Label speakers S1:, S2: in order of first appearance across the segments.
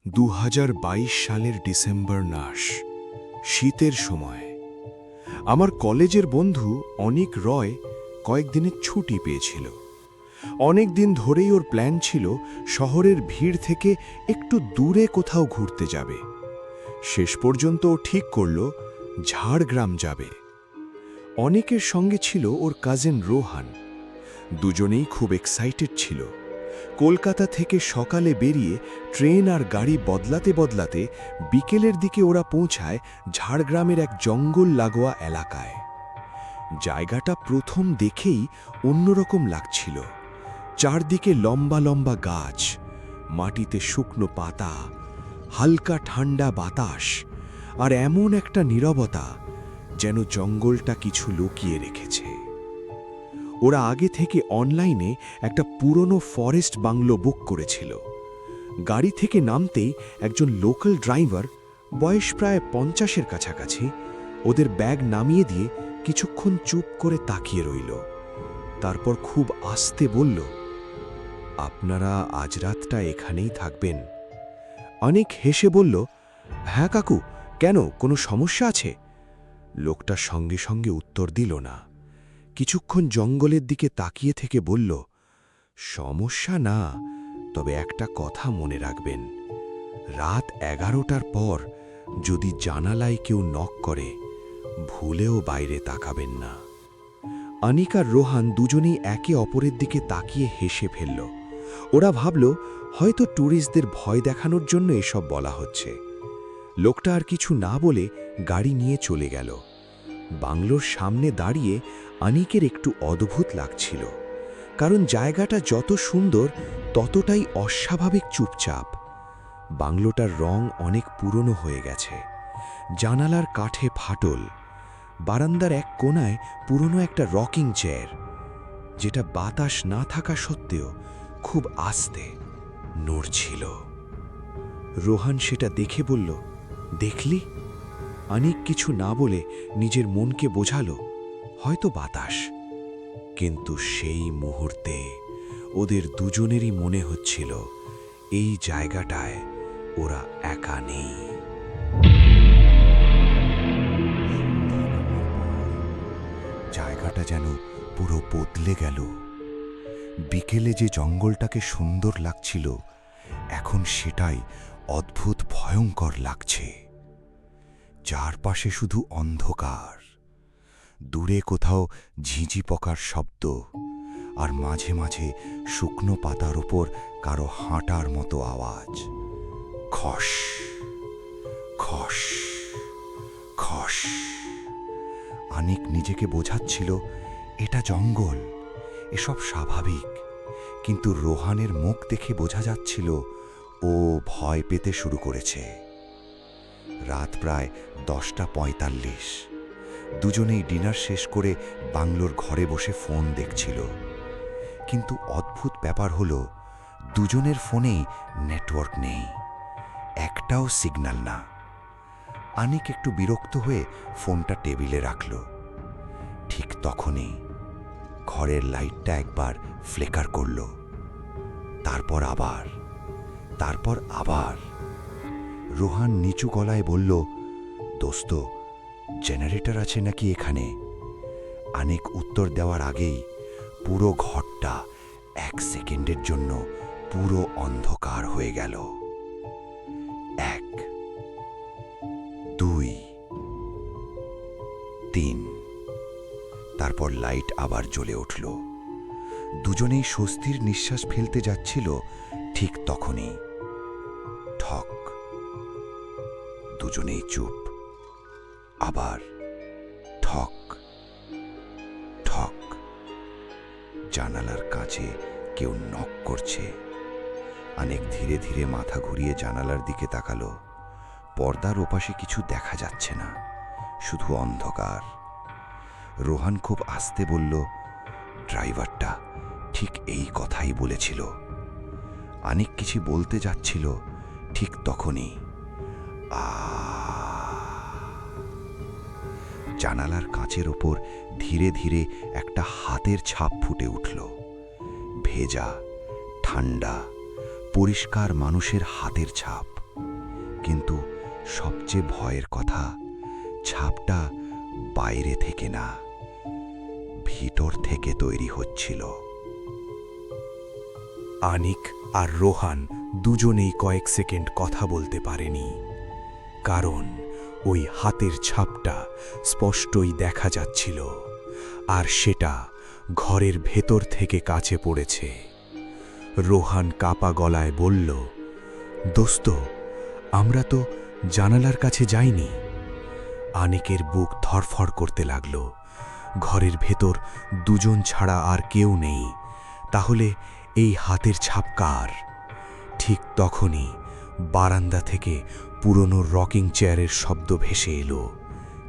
S1: 2022 সালের ডিসেম্বর মাস, শীতের সময়। আমার কলেজের বন্ধু অনিক রয় কয়েকদিনের ছুটি পেয়েছিল। অনেক দিন ধরেই ওর প্ল্যান ছিল শহরের ভিড় থেকে একটু দূরে কোথাও ঘুরতে যাবে। শেষ পর্যন্ত ও ঠিক করল ঝাড়গ্রাম যাবে। অনেকের সঙ্গে ছিল ওর কাজিন রোহান। দুজনেই খুব এক্সাইটেড ছিল। কলকাতা থেকে সকালে বেরিয়ে ট্রেন আর গাড়ি বদলাতে বদলাতে বিকেলের দিকে ওরা পৌঁছায় ঝাড়গ্রামের এক জঙ্গল লাগোয়া এলাকায়। জায়গাটা প্রথম দেখেই অন্যরকম লাগছিল। চারদিকে লম্বা লম্বা গাছ, মাটিতে শুকনো পাতা, হালকা ঠান্ডা বাতাস, আর এমন একটা নীরবতা যেন জঙ্গলটা কিছু লুকিয়ে রেখেছে। ওরা আগে থেকে অনলাইনে একটা পুরনো ফরেস্ট বাংলো বুক করেছিল। গাড়ি থেকে নামতেই একজন লোকাল ড্রাইভার, বয়স প্রায় 50-এর কাছাকাছি, ওদের ব্যাগ নামিয়ে দিয়ে কিছুক্ষণ চুপ করে তাকিয়ে রইল। তারপর খুব আস্তে বলল, আপনারা আজ রাতটা এখানেই থাকবেন? অনেক হেসে বলল, হ্যাঁ কাকু, কেন, কোনো সমস্যা আছে? লোকটা সঙ্গে সঙ্গে উত্তর দিল না। কিছুক্ষণ জঙ্গলের দিকে তাকিয়ে থেকে বলল, সমস্যা না, তবে একটা কথা মনে রাখবেন, রাত 11টার পর যদি জানালায় কেউ নক করে, ভুলেও বাইরে তাকাবেন না। আনিক আর রোহান দুজনেই একে অপরের দিকে তাকিয়ে হেসে ফেলল। ওরা ভাবল হয়তো ট্যুরিস্টদের ভয় দেখানোর জন্য এসব বলা হচ্ছে। লোকটা আর কিছু না বলে গাড়ি নিয়ে চলে গেল। বাংলোর সামনে দাঁড়িয়ে আনিকের একটু অদ্ভুত লাগছিল, কারণ জায়গাটা যত সুন্দর ততটাই অস্বাভাবিক চুপচাপ। বাংলোটার রং অনেক পুরনো হয়ে গেছে, জানালার কাঠে ফাটল, বারান্দার এক কোণায় পুরনো একটা রকিং চেয়ার, যেটা বাতাস না থাকা সত্ত্বেও খুব আস্তে নড়ছিল। রোহান সেটা দেখে বলল, দেখলি? অনেক কিছু না বলে নিজের মনকে বোঝালো, হয়তো বাতাস। কিন্তু সেই মুহূর্তে ওদের দুজনেরই মনে হচ্ছিল এই জায়গাটায় ওরা একা নেই। জায়গাটা যেন পুরো বদলে গেল। বিকেলে যে জঙ্গলটাকে সুন্দর লাগছিল, এখন সেটাই অদ্ভুত ভয়ঙ্কর লাগছে। চারপাশে শুধু অন্ধকার, দূরে কোথাও ঝিঁঝি পোকার শব্দ, আর মাঝে মাঝে শুকনো পাতার ওপর কারো হাঁটার মতো আওয়াজ। খস খস খস। অনেক নিজেকে বোঝাচ্ছিল এটা জঙ্গল, এসব স্বাভাবিক, কিন্তু রোহানের মুখ দেখে বোঝা যাচ্ছিল ও ভয় পেতে শুরু করেছে। রাত প্রায় 10:45। দুজনেই ডিনার শেষ করে বাংলোর ঘরে বসে ফোন দেখছিল। কিন্তু অদ্ভুত ব্যাপার হলো, দুজনের ফোনেই নেটওয়ার্ক নেই, একটাও সিগন্যাল না। অনিক একটু বিরক্ত হয়ে ফোনটা টেবিলে রাখল। ঠিক তখনই ঘরের লাইটটা একবার ফ্লেকার করল, তারপর আবার। রোহান নিচু গলায় বলল, দোস্ত, জেনারেটর আছে নাকি এখানে? অনেক উত্তর দেওয়ার আগেই পুরো ঘরটা 1 সেকেন্ডের জন্য পুরো অন্ধকার হয়ে গেল। 1, 2, 3। তারপর লাইট আবার জ্বলে উঠল। দুজনেই স্বস্তির নিঃশ্বাস ফেলতে যাচ্ছিল। ঠিক তখনই ঠক। দুজনেই চুপ। আবার ঠক ঠক। জানালার কাছে কেউ নক করছে। অনেক ধীরে ধীরে মাথা ঘুরিয়ে জানালার দিকে তাকালো। পর্দার ওপাশে কিছু দেখা যাচ্ছে না, শুধু অন্ধকার। রোহান খুব আস্তে বলল, ড্রাইভারটা ঠিক এই কথাই বলেছিল। অনেক কিছু বলতে যাচ্ছিল, ঠিক তখনই জানালার কাঁচের ওপর ধীরে ধীরে একটা হাতের ছাপ ফুটে উঠল। ভেজা, ঠান্ডা, পরিষ্কার মানুষের হাতের ছাপ। কিন্তু সবচেয়ে ভয়ের কথা, ছাপটা বাইরে থেকে না, ভিতর থেকে তৈরি হচ্ছিল। আনিক আর রোহান দুজনেই কয়েক সেকেন্ড কথা বলতে পারেনি, কারণ ওই হাতের ছাপটা স্পষ্টই দেখা যাচ্ছিল, আর সেটা ঘরের ভেতর থেকে কাছে পড়েছে। রোহান কাপা গলায় বলল, দোস্ত, আমরা তো জানালার কাছে যাইনি। আনিকের বুক ধড়ফড় করতে লাগল। ঘরের ভেতর দুজন ছাড়া আর কেউ নেই, তাহলে এই হাতের ছাপ কার? ঠিক তখনই বারান্দা থেকে পুরনো রকিং চেয়ারের শব্দ ভেসে এলো।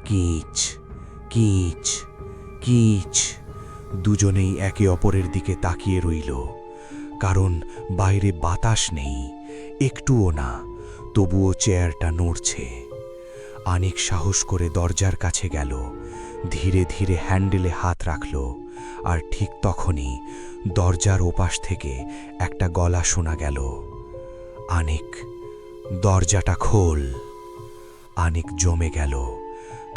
S1: কিচ কিচ কিচ। দুজনেই একে অপরের দিকে তাকিয়ে রইল, কারণ বাইরে বাতাস নেই, একটুও না, তবুও চেয়ারটা নড়ছে। আনিক সাহস করে দরজার কাছে গেল, ধীরে ধীরে হ্যান্ডেলে হাত রাখল, আর ঠিক তখনই দরজার ওপাশ থেকে একটা গলা শোনা গেল, আনিক, দরজাটা খোল। আনিক জমে গেল,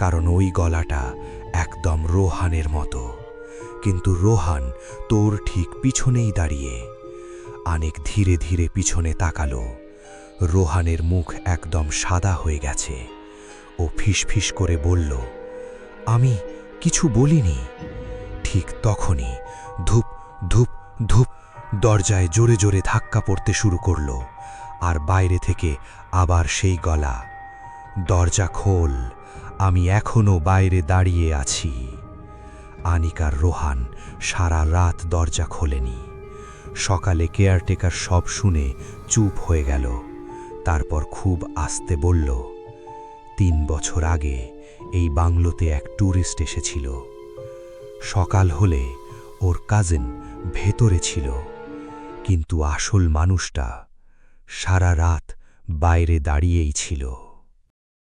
S1: কারণ ওই গলাটা একদম রোহানের মতো, কিন্তু রোহান তোর ঠিক পিছনেই দাঁড়িয়ে। আনিক ধীরে ধীরে পিছনে তাকালো। রোহানের মুখ একদম সাদা হয়ে গেছে। ও ফিসফিস করে বলল, আমি কিছু বলিনি। ঠিক তখনই ধূপ ধূপ ধূপ দরজায় জোরে জোরে ধাক্কা পড়তে শুরু করল, আর বাইরে থেকে আবার সেই গলা, দরজা খোল, আমি এখনো বাইরে দাঁড়িয়ে আছি। আনিক আর রোহান সারা রাত দরজা খোলেনি। সকালে কেয়ারটেকার সব শুনে চুপ হয়ে গেল। তারপর খুব আস্তে বলল, 3 বছর আগে এই বাংলোতে এক ট্যুরিস্ট এসেছিল। সকাল হলে ওর কাজিন ভেতরে ছিল, কিন্তু আসল মানুষটা সারা রাত বাইরে দাঁড়িয়েই ছিল।